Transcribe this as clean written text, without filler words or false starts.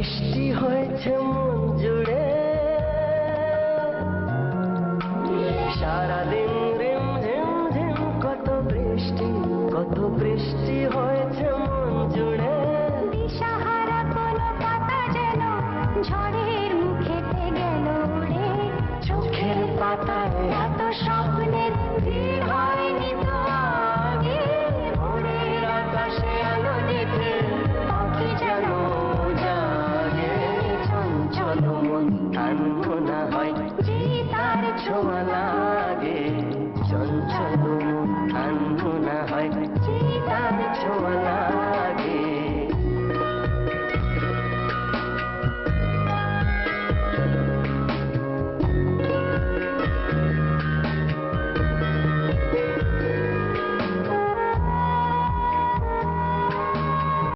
বৃষ্টি হয়েছে মন জুড়ে, সারাদিন রিম ঝিম ঝিম কত বৃষ্টি, কত বৃষ্টি হয়েছে মন জুড়ে। দিশাহারা কোনো পাতা যেন ঝড়ের মুখেতে গেল উড়ে, চোখের পাতায় এত স্বপ্নের ভিড় হয়নি তো আগে। ভোরের আকাশে আলো দেখে পাখি যেন জাগে, চঞ্চল মন আনকোনা হয় যে তার ছোঁয়া ছোঁয়ালা